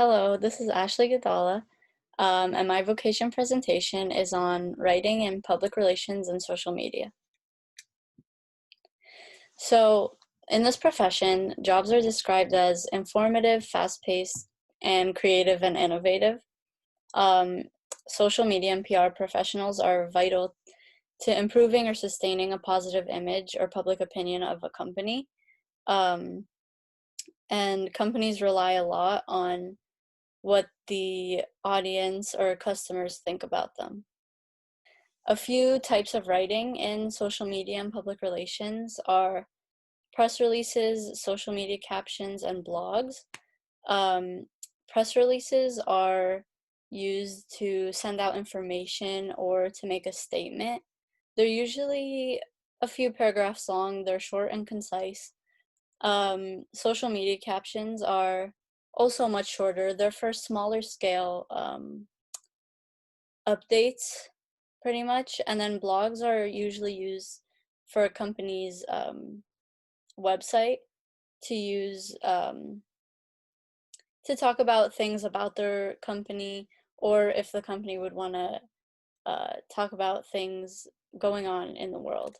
Hello, this is Ashley Gadala, and my vocation presentation is on writing and public relations and social media. So, in this profession, jobs are described as informative, fast-paced, and creative and innovative. Um, Social media and PR professionals are vital to improving or sustaining a positive image or public opinion of a company. Um, and companies rely a lot on what the audience or customers think about them. A few types of writing in social media and public relations are press releases, social media captions, and blogs. Um, Press releases are used to send out information or to make a statement. They're usually a few paragraphs long, they're short and concise. Social media captions are also much shorter. They're for smaller scale updates, pretty much. And then blogs are usually used for a company's website to use to talk about things about their company, or if the company would want to talk about things going on in the world.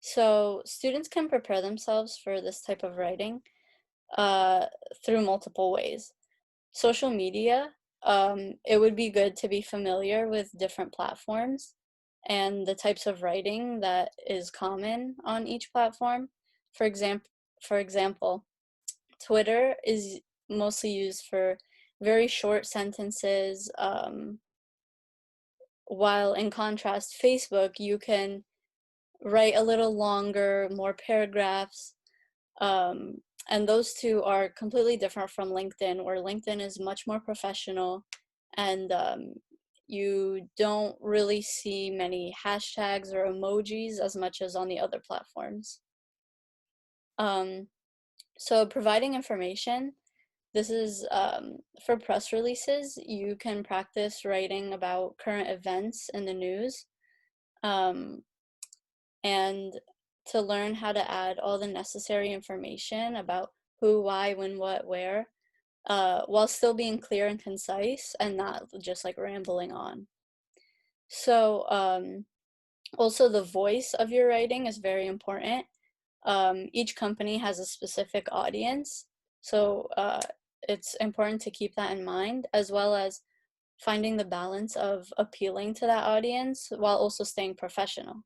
So students can prepare themselves for this type of writing uh, through multiple ways. Social media, it would be good to be familiar with different platforms and the types of writing that is common on each platform. For example, for example, Twitter is mostly used for very short sentences, while in contrast, Facebook, you can write a little longer, more paragraphs. Um, and those two are completely different from LinkedIn, where LinkedIn is much more professional and you don't really see many hashtags or emojis as much as on the other platforms. Um, so providing information, this is for press releases, you can practice writing about current events in the news. Um, and to learn how to add all the necessary information about who, why, when, what, where, while still being clear and concise and not just like rambling on. So, also the voice of your writing is very important. Each company has a specific audience, so it's important to keep that in mind, as well as finding the balance of appealing to that audience while also staying professional.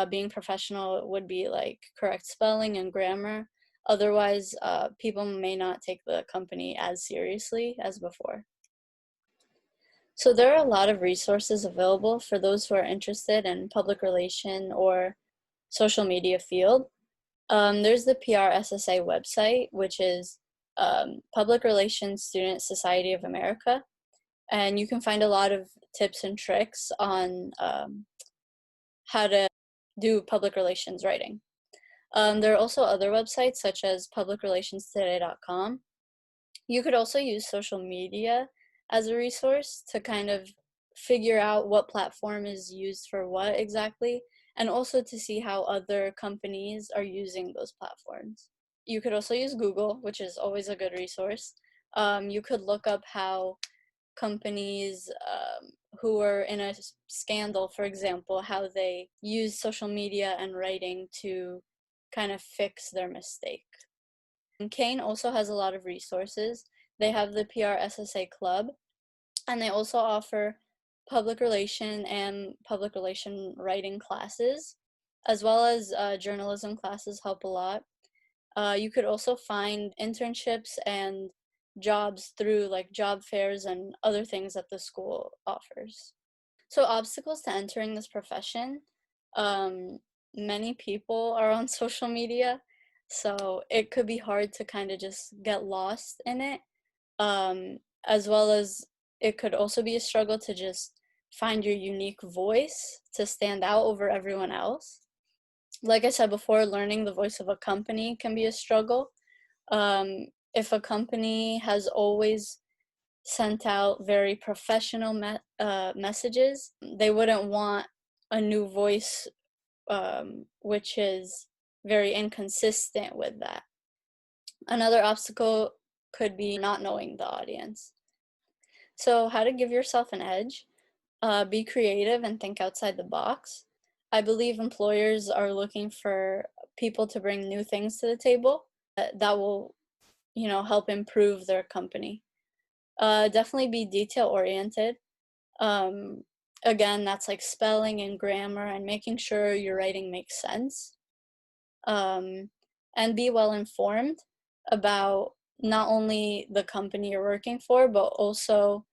Being professional would be like correct spelling and grammar. Otherwise, people may not take the company as seriously as before. So there are a lot of resources available for those who are interested in public relation or social media field. There's the PRSSA website, which is Public Relations Student Society of America, and you can find a lot of tips and tricks on how to do public relations writing. There are also other websites such as publicrelationstoday.com. You could also use social media as a resource to kind of figure out what platform is used for what exactly, and also to see how other companies are using those platforms. You could also use Google, which is always a good resource. You could look up how companies who are in a scandal, for example, how they use social media and writing to kind of fix their mistake. Kane also has a lot of resources. They have the PRSSA Club, and they also offer public relation and public relation writing classes, as well as journalism classes help a lot. You could also find internships and jobs through like job fairs and other things that the school offers. So obstacles to entering this profession, um, many people are on social media, so it could be hard to kind of just get lost in it, as well as it could also be a struggle to just find your unique voice to stand out over everyone else. Like I said before, learning the voice of a company can be a struggle. If a company has always sent out very professional messages, they wouldn't want a new voice, which is very inconsistent with that. Another obstacle could be not knowing the audience. So, how to give yourself an edge? Be creative and think outside the box. I believe employers are looking for people to bring new things to the table that will, help improve their company. Definitely be detail oriented. Um, Again, that's like spelling and grammar and making sure your writing makes sense. Um, and be well informed about not only the company you're working for, but also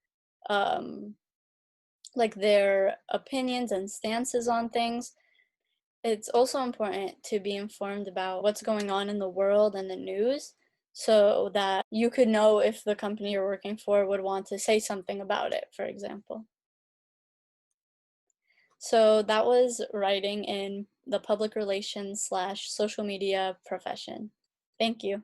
um, like their opinions and stances on things. It's also important to be informed about what's going on in the world and the news so that you could know if the company you're working for would want to say something about it, for example. So that was writing in the public relations slash social media profession. Thank you.